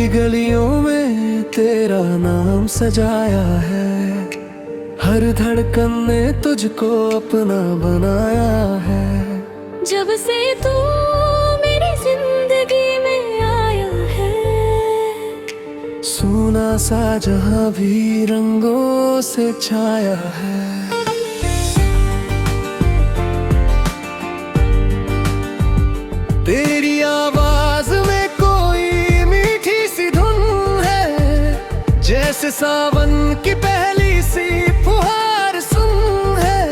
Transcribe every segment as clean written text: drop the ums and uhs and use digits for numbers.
गलियों में तेरा नाम सजाया है, हर धड़कन ने तुझको अपना बनाया है। जब से तू मेरी जिंदगी में आया है, सोना सा जहां भी रंगों से छाया है। तेरी आवाज में कोई मीठी सी धुन है, जैसे सावन की पहली सी फुहार सुन है।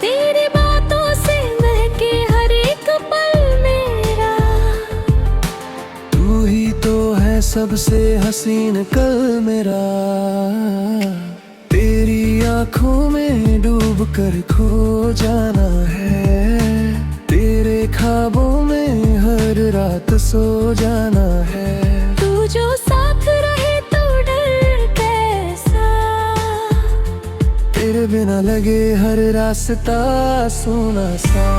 तेरी बातों से महके हर एक पल मेरा, तू ही तो है सबसे हसीन कल मेरा। तेरी आंखों में डूब कर खो जाना है, तेरे ख्वाबों में हर रात सो जाना है। तू जो साथ रहे तो डर कैसा, तेरे बिना लगे हर रास्ता सोना सा।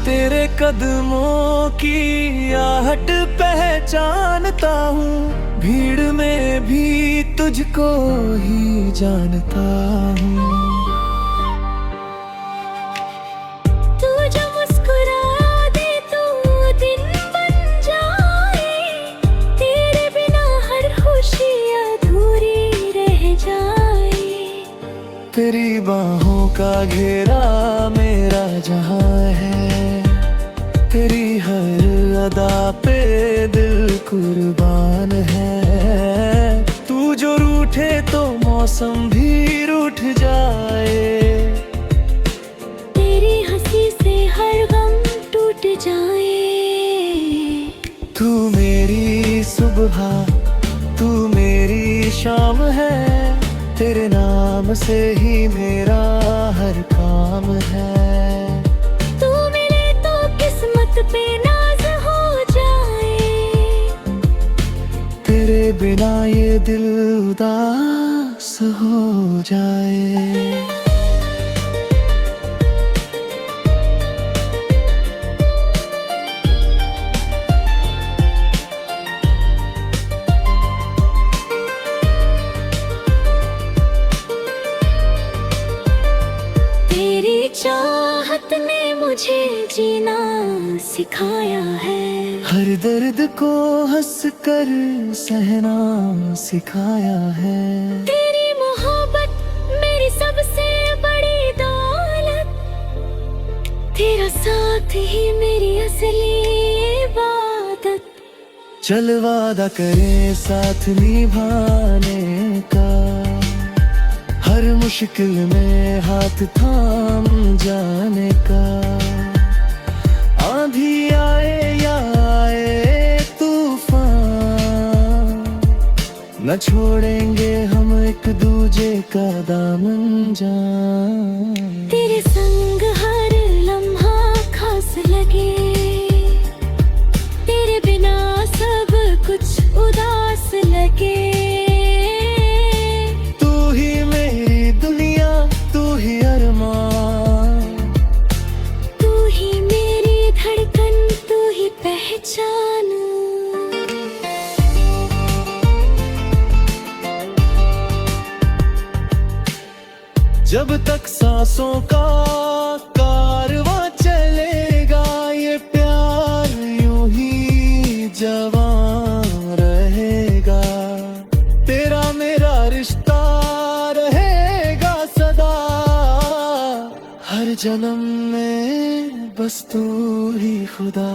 तेरे कदमों की आहट पहचानता हूँ, भीड़ में भी तुझको ही जानता हूँ। तू जो मुस्कुरा दे तो दिन बन जाए, तेरे बिना हर खुशी अधूरी रह जाए। तेरी बाहों का घेरा मेरा जहां है, तेरी हर अदा पे दिल कुर्बान है। तू जो रूठे तो मौसम भी रूठ जाए, तेरी हंसी से हर गम टूट जाए। तू मेरी सुबह तू मेरी शाम है, तेरे नाम से ही मेरा हर काम है। तू मिले तो किस्मत पे नाज हो जाए, तेरे बिना ये दिल उदास हो जाए। तेरी चाहत ने मुझे जीना सिखाया है, हर दर्द को हंस कर सहना सिखाया है। तेरी मोहब्बत मेरी सबसे बड़ी दौलत, तेरा साथ ही मेरी असली इबादत। चल वादा करे साथ निभाने का, हर मुश्किल में हाथ थाम जाने का। आंधी आए या आए तूफान, न छोड़ेंगे हम एक दूजे का दामन जान। तेरे संग हर लम्हा खास लगे, तेरे बिना सब कुछ उदास लगे। जब तक सांसों का कारवां चलेगा, ये प्यार यूं ही जवां रहेगा। तेरा मेरा रिश्ता रहेगा सदा, हर जन्म में बस तू ही खुदा।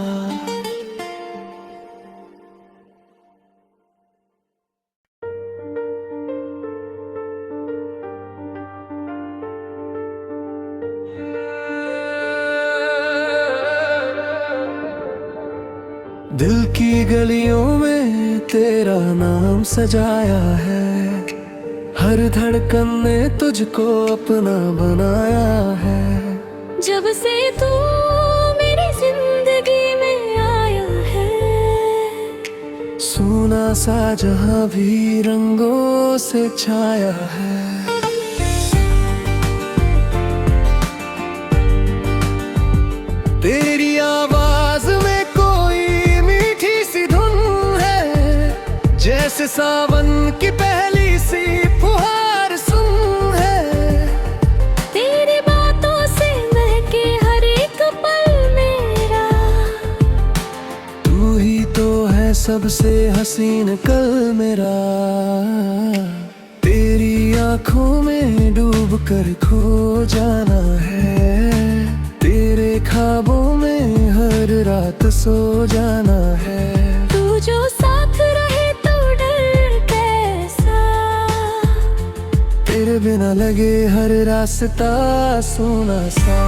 दिल की गलियों में तेरा नाम सजाया है, हर धड़कन ने तुझको अपना बनाया है। जब से तू मेरी जिंदगी में आया है, सोना सा जहां भी रंगों से छाया है। तेरी आवाज में कोई मीठी सी धुन है, जैसे सावन की पहली सी फुहार सुन है। तेरी बातों से महके हर एक पल मेरा, तू ही तो है सबसे हसीन कल मेरा। तेरी आंखों में डूब कर खो जाना है, तेरे ख्वाबों में हर रात सो जाना है। तू जो साथ रहे तो डर कैसा, तेरे बिना लगे हर रास्ता सोना सा।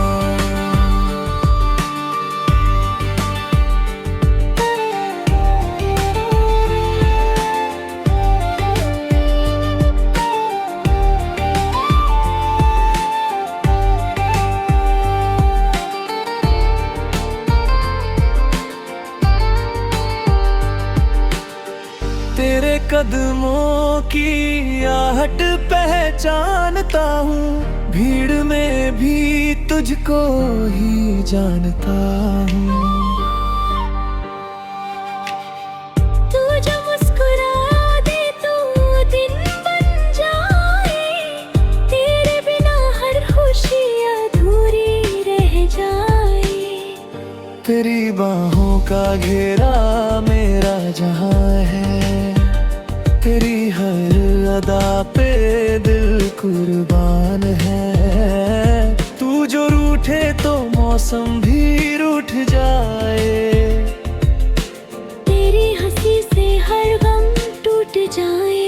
तेरे कदमों की आहट पहचानता हूँ, भीड़ में भी तुझको ही जानता हूँ। तू जो मुस्कुरा दे तो दिन बन जाए, तेरे बिना हर खुशी अधूरी रह जाए। तेरी बाहों का घेरा मेरा जहां है, तेरी हर अदा पे दिल कुर्बान है। तू जो रूठे तो मौसम भी रूठ जाए, तेरी हंसी से हर गम टूट जाए।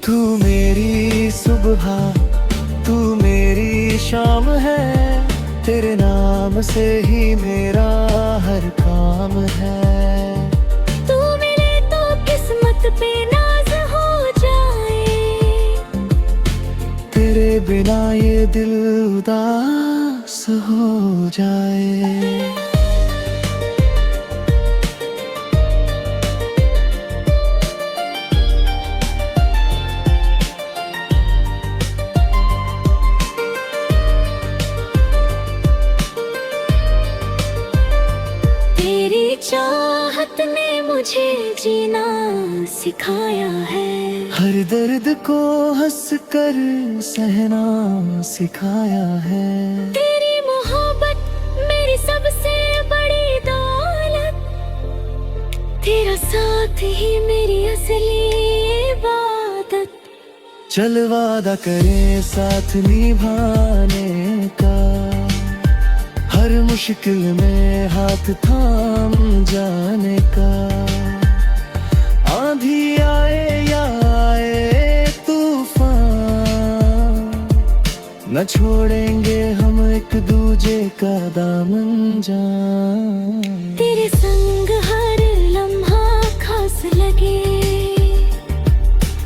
तू मेरी सुबह, तू मेरी शाम है, तेरे नाम से ही मेरा हर काम है। तू मिले तो किस्मत पे नाज हो जाए, तेरे बिना ये दिल उदास हो जाए। तेरी चाहत ने मुझे जीना सिखाया है, हर दर्द को हंस कर सहना सिखाया है। तेरी मोहब्बत मेरी सबसे बड़ी दौलत, तेरा साथ ही मेरी असली इबादत। चल वादा करें साथ निभाने का, हर मुश्किल में हाथ थाम जाने का। आंधी आए या आए तूफान, न छोड़ेंगे हम एक दूजे का दामन जान। तेरे संग हर लम्हा खास लगे,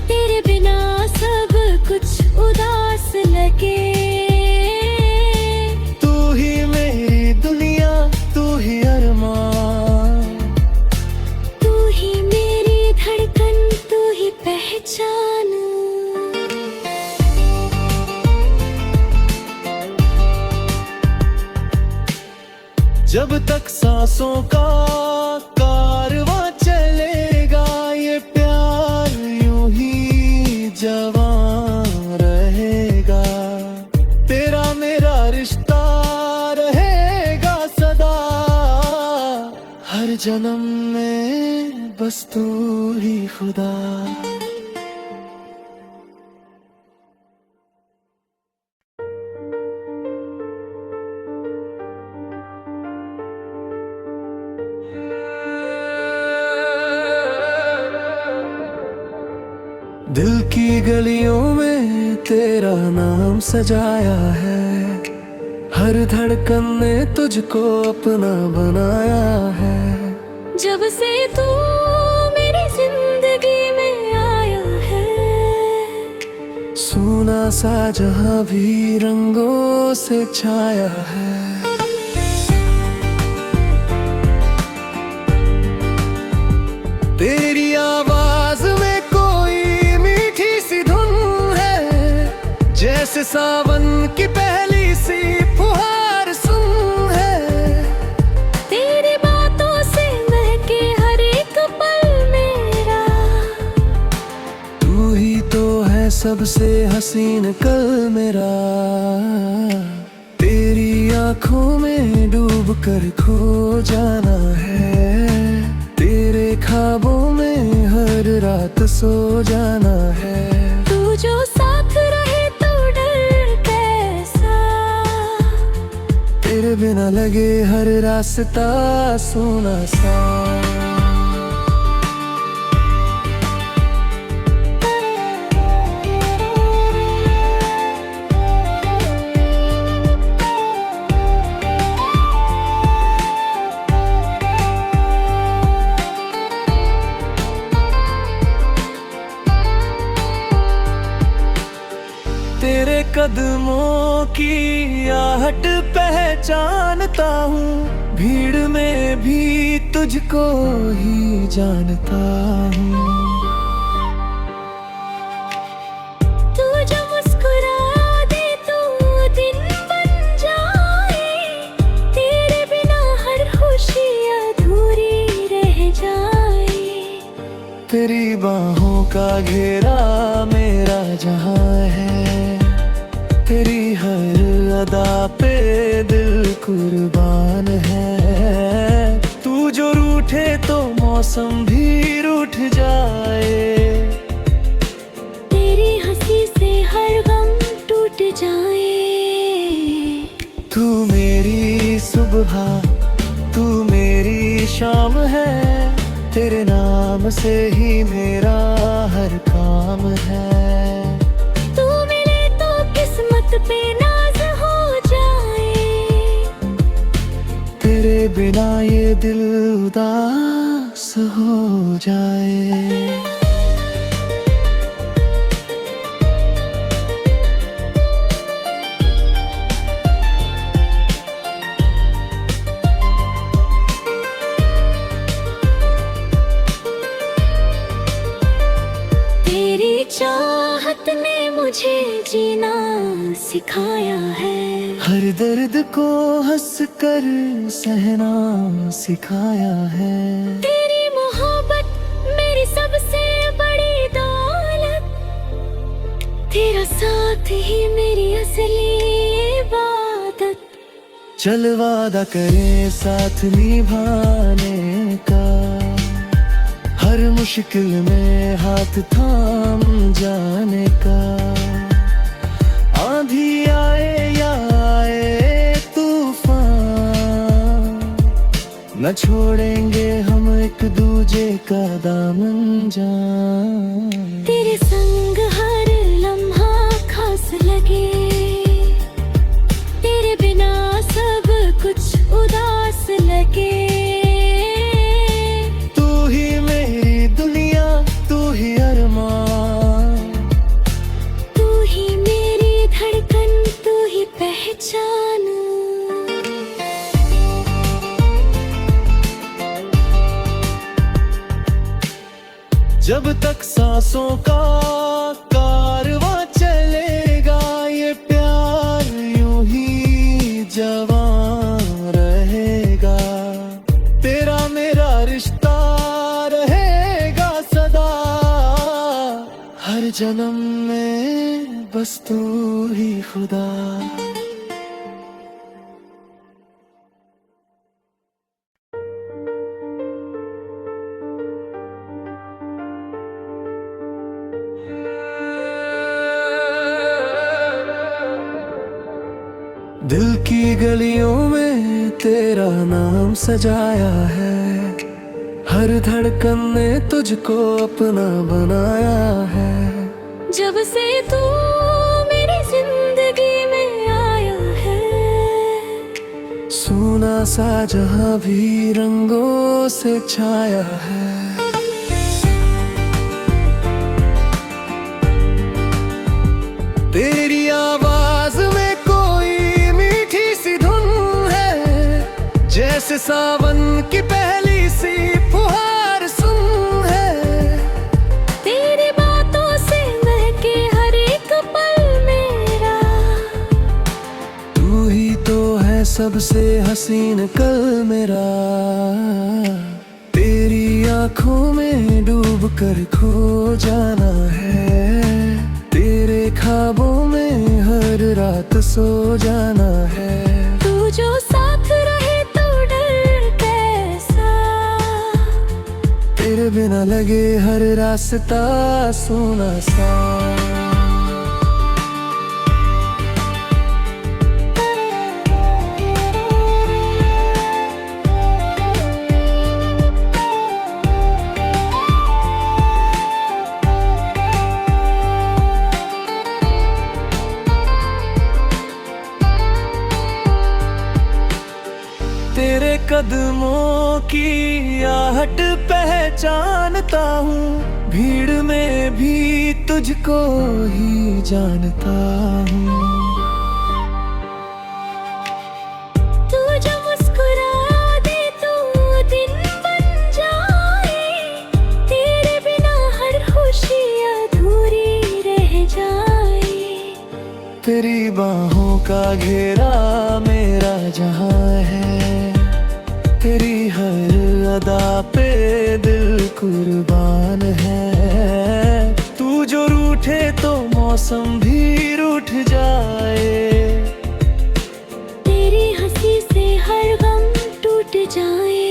तेरे बिना सब कुछ उदास लगे। तू ही मेरी दुनिया, तू ही अरमान, तू ही मेरी धड़कन, तू ही पहचान। जब तक सांसों का कारवां चलेगा, ये प्यार यूं ही जवां रहेगा। तेरा मेरा रिश्ता रहेगा सदा, हर जन्म में बस तू ही खुदा। दिल की गलियों में तेरा नाम सजाया है, हर धड़कन ने तुझको अपना बनाया है। जब से तू मेरी जिंदगी में आया है, सूना सा जहां भी रंगों से छाया है। तेरी आवाज में कोई मीठी सी धुन है, जैसे सावन की पहली सी फुहार सुन है। तेरी बातों से महके हर एक पल मेरा, तू ही तो है सबसे हसीन कल मेरा। तेरी आंखों में डूब कर खो जाना है, तेरे ख्वाबों में हर रात सो जाना है। तू जो साथ रहे तो डर कैसा, तेरे बिना लगे हर रास्ता सोना सा। तेरे कदमों की आहट पहचानता हूँ, भीड़ में भी तुझको ही जानता हूँ। तू जो मुस्कुरा दे तो दिन बन जाए, तेरे बिना हर खुशी अधूरी रह जाए। तेरी बाहों का घेरा मेरा जहां है, तेरी हर अदा पे दिल कुर्बान है। तू जो रूठे तो मौसम भी रूठ जाए, तेरी हंसी से हर गम टूट जाए। तू मेरी सुबह, तू मेरी शाम है, तेरे नाम से ही मेरा हर काम है। तू मिले तो किस्मत पे नाज हो जाए, तेरे बिना ये दिल उदास हो जाए। तेरी चाहत ने मुझे जीना सिखाया है, हर दर्द को हंस कर सहना सिखाया है। तेरी मोहब्बत मेरी सबसे बड़ी दौलत, तेरा साथ ही मेरी असली इबादत। चल वादा करें साथ निभाने का, हर मुश्किल में हाथ थाम जाने का। आंधी आए या आए तूफान, न छोड़ेंगे हम एक दूजे का दामन जान। तेरे संग हर लम्हा खास लगे, तेरे बिना सब कुछ उदास लगे। तू ही मेरी दुनिया, तू ही अरमान, तू ही मेरी धड़कन, तू ही पहचान। जब तक सांसों का कारवां चलेगा, ये प्यार यूं ही जवान रहेगा। तेरा मेरा रिश्ता रहेगा सदा, हर जन्म में बस तू ही खुदा। दिल की गलियों में तेरा नाम सजाया है, हर धड़कन ने तुझको अपना बनाया है। जब से तू मेरी जिंदगी में आया है, सूना सा जहां भी रंगों से छाया है। तेरी आवाज में कोई मीठी सी धुन है, जैसे सावन की पहली सी फुहार सुन है। तेरी बातों से महके हर एक पल मेरा, तू ही तो है सबसे हसीन कल मेरा। तेरी आंखों में डूब कर खो जाना है, तेरे ख्वाबों में हर रात सो जाना है। तू जो साथ रहे तो डर कैसा, तेरे बिना लगे हर रास्ता सोना सा। तेरे कदमों की आहट पहचानता हूँ, भीड़ में भी तुझको ही जानता हूँ। तू जो मुस्कुरा दे तो दिन बन जाए, तेरे बिना हर खुशी अधूरी रह जाए। तेरी बाहों का घेरा मेरा जहां है, तेरी हर अदा पे दिल कुर्बान है। तू जो रूठे तो मौसम भी रूठ जाए, तेरी हंसी से हर गम टूट जाए।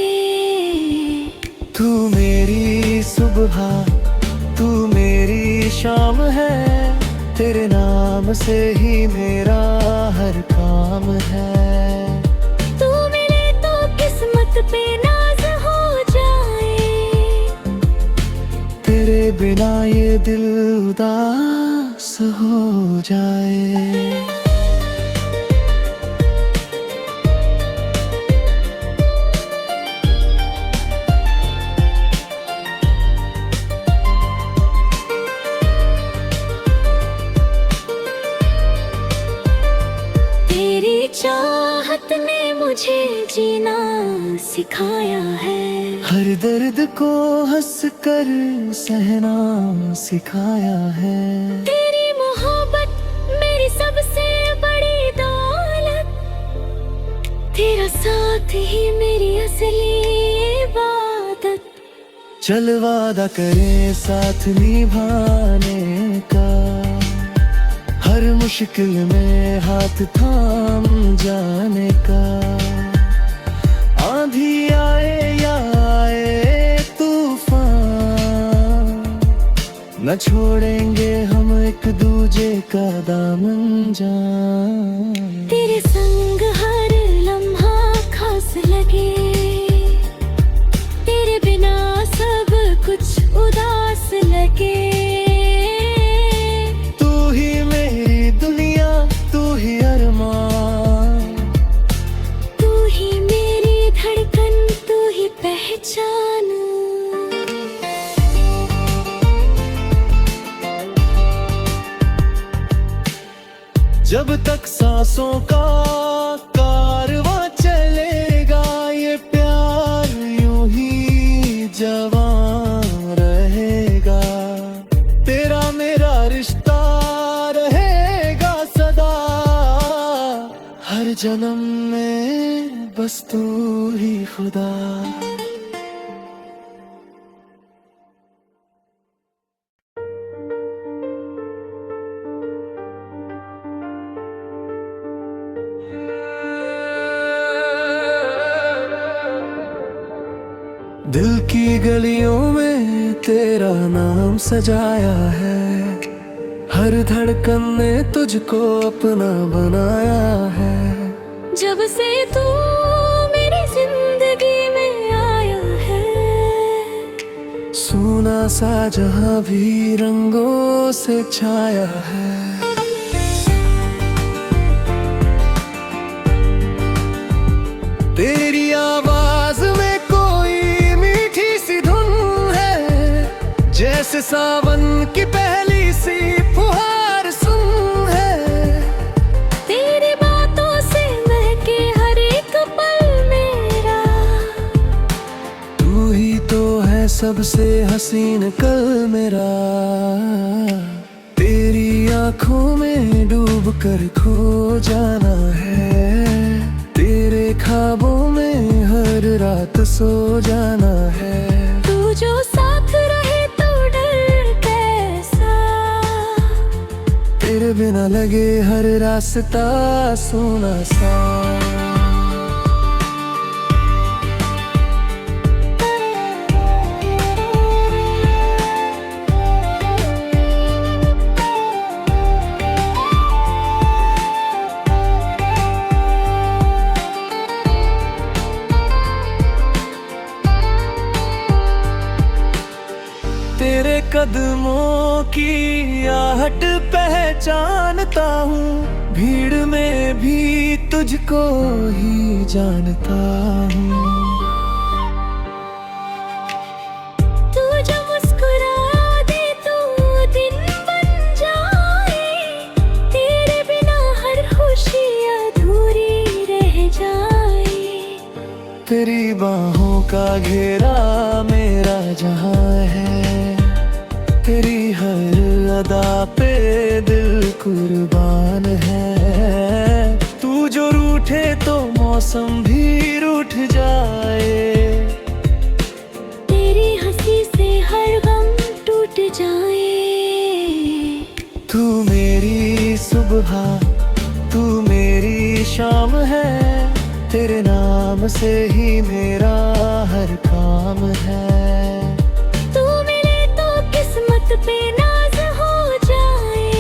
तू मेरी सुबह, तू मेरी शाम है, तेरे नाम से ही मेरा हर काम है। पे नाज हो जाए, तेरे बिना ये दिल उदास हो जाए। तेरी चाहत ने मुझे जीना सिखाया है, हर दर्द को हंस कर सहना सिखाया है। तेरी मोहब्बत मेरी सबसे बड़ी दौलत, तेरा साथ ही मेरी असली इबादत। चल वादा करें साथ निभाने का, हर मुश्किल में हाथ थाम जाने का। आंधी आए या आए तूफान, न छोड़ेंगे हम एक दूजे का दामन जान। तेरे संग हर लम्हा खास लगे, तेरे बिना सब कुछ उदास लगे। तू ही मेरी दुनिया, तू ही अरमान, तू ही मेरी धड़कन, तू ही पहचान। जब तक सांसों का कारवां चलेगा, ये प्यार यूं ही जवान रहेगा। तेरा मेरा रिश्ता रहेगा सदा, हर जन्म में बस तू ही खुदा। दिल की गलियों में तेरा नाम सजाया है, हर धड़कन ने तुझको अपना बनाया है। जब से तू मेरी जिंदगी में आया है, सोना सा जहां भी रंगों से छाया है। तेरी आवाज में कोई मीठी सी धुन है, जैसे सावन की पहली सी फुहार सुन है। सबसे हसीन कल मेरा। तेरी आंखों में डूब कर खो जाना है, तेरे ख्वाबों में हर रात सो जाना है। तू जो साथ रहे तो डर कैसा, तेरे बिना लगे हर रास्ता सोना सा। तेरे कदमों की आहट पहचानता हूँ, भीड़ में भी तुझको ही जानता हूँ। तू जो मुस्कुरा दे तो दिन बन जाए, तेरे बिना हर खुशी अधूरी रह जाए। तेरी बाहों का घेरा मेरा जहां है, तेरी हर अदा पे दिल कुर्बान है। तू जो रूठे तो मौसम भी रूठ जाए, तेरी हंसी से हर गम टूट जाए। तू मेरी सुबह, तू मेरी शाम है, तेरे नाम से ही मेरा हर काम है। तू मिले तो किस्मत पे नाज हो जाए,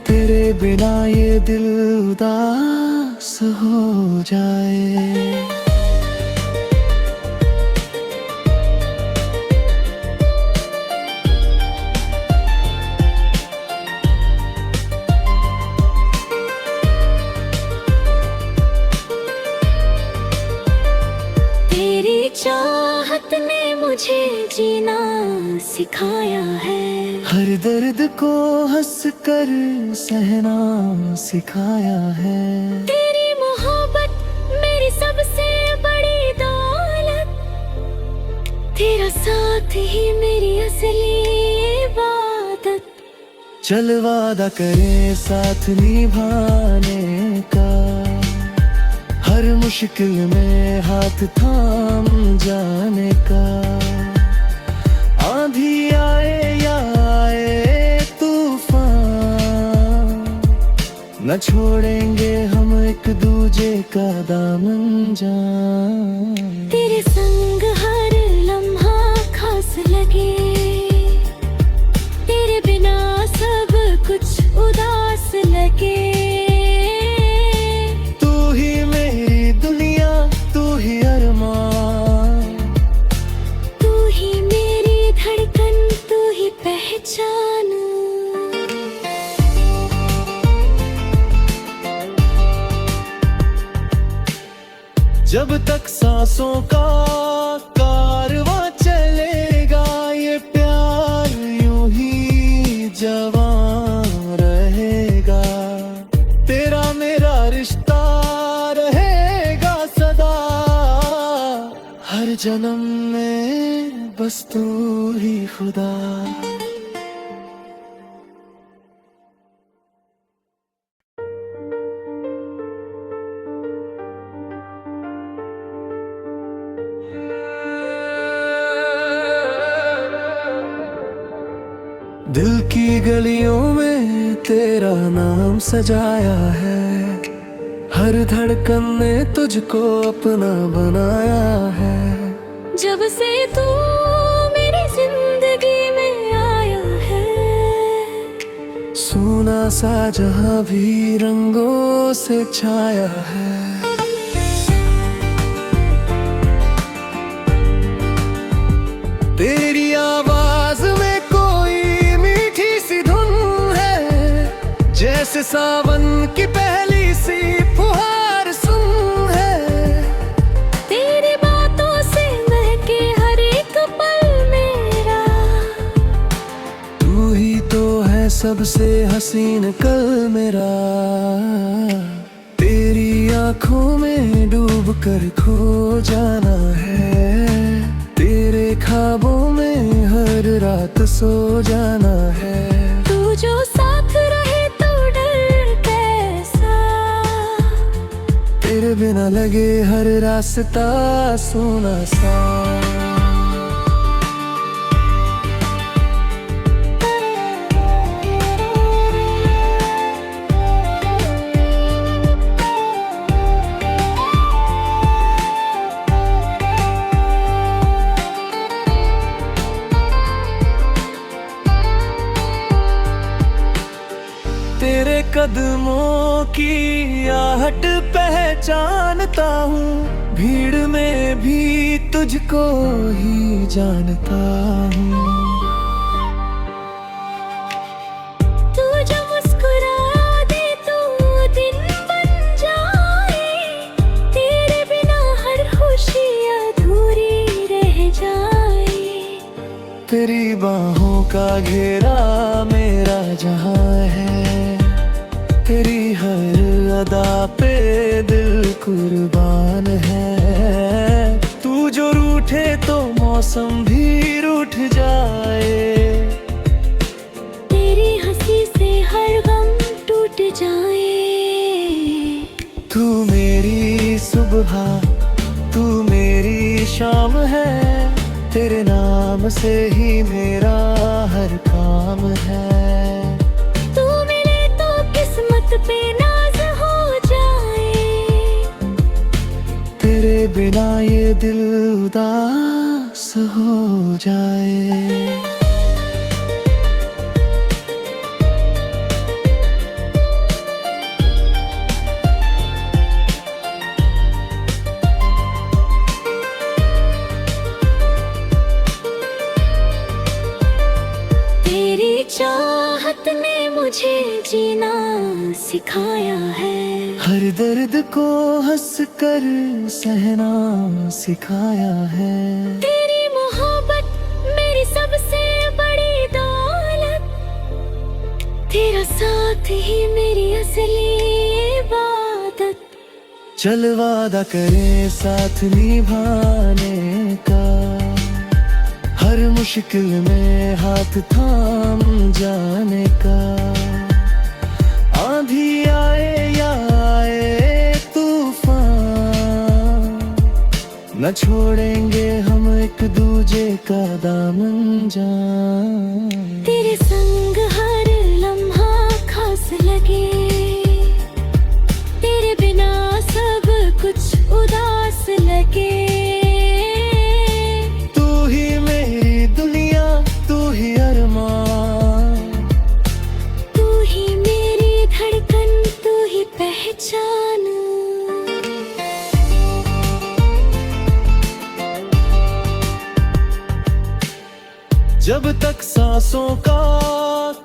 तेरे बिना ये दिल उदास हो जाए। तेरी चाहत ने मुझे जीना सिखाया है, हर दर्द को हंस कर सहना सिखाया है। तेरी मोहब्बत मेरी सबसे बड़ी दौलत, तेरा साथ ही मेरी असली इबादत। चल वादा करें साथ निभाने का, हर मुश्किल में हाथ थाम जाने का। आंधी आए या आए तूफान, न छोड़ेंगे हम एक दूजे का दामन जान। तेरे संग हर लम्हा खास लगे, तेरे बिना सब कुछ उदास लगे। तू ही मेरी दुनिया, तू ही अरमान, तू ही मेरी धड़कन, तू ही पहचान। जब तक सांसों का कारवां चलेगा, ये प्यार यूं ही जवां रहेगा। तेरा मेरा रिश्ता रहेगा सदा, हर जन्म में बस तू ही खुदा। दिल की गलियों में तेरा नाम सजाया है, हर धड़कन ने तुझको अपना बनाया है। जब से तू मेरी जिंदगी में आया है, सोना सा जहां भी रंगों से छाया है। तेरी आवाज में कोई मीठी सी धुन है, जैसे सावन की पहली सी फुहार सुन है। तेरी बातों से महके हर एक पल मेरा, तू ही तो है सबसे हसीन कल मेरा। तेरी आंखों में डूब कर खो जाना है, तेरे ख्वाबों में हर रात सो जाना है। तू जो साथ रहे तो डर कैसा, तेरे बिना लगे हर रास्ता सोना सा। तेरे कदमों की आहट पहचानता हूँ, भीड़ में भी तुझको ही जानता हूँ। तू जो मुस्कुरा दे तो दिन बन जाए, तेरे बिना हर खुशी अधूरी रह जाए। तेरी बाहों का घेरा मेरा जहां है, तेरी हर अदा पे दिल कुर्बान है। तू जो रूठे तो मौसम भी रूठ जाए, तेरी हंसी से हर गम टूट जाए। तू मेरी सुबह, तू मेरी शाम है, तेरे नाम से ही मेरा हर काम है। पे नाज हो जाए, तेरे बिना ये दिल उदास हो जाए। तेरी चाहत ने मुझे जीना सिखाया है, हर दर्द को हंस कर सहना सिखाया है। तेरी मोहब्बत मेरी सबसे बड़ी दौलत, तेरा साथ ही मेरी असली इबादत। चल वादा करें साथ निभाने का, हर मुश्किल में हाथ थाम जाने का। आंधी आए या आए तूफान, न छोड़ेंगे हम एक दूजे का दामन जान। तेरे संग हर लम्हा खास लगे, तेरे बिना सब कुछ उदास लगे। जब तक सांसों का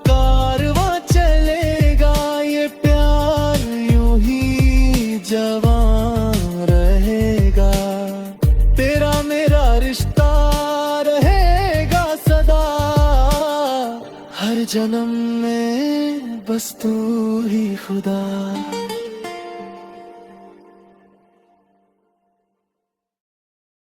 कारवां चलेगा, ये प्यार यूं ही जवां रहेगा। तेरा मेरा रिश्ता रहेगा सदा, हर जन्म में बस तू ही खुदा।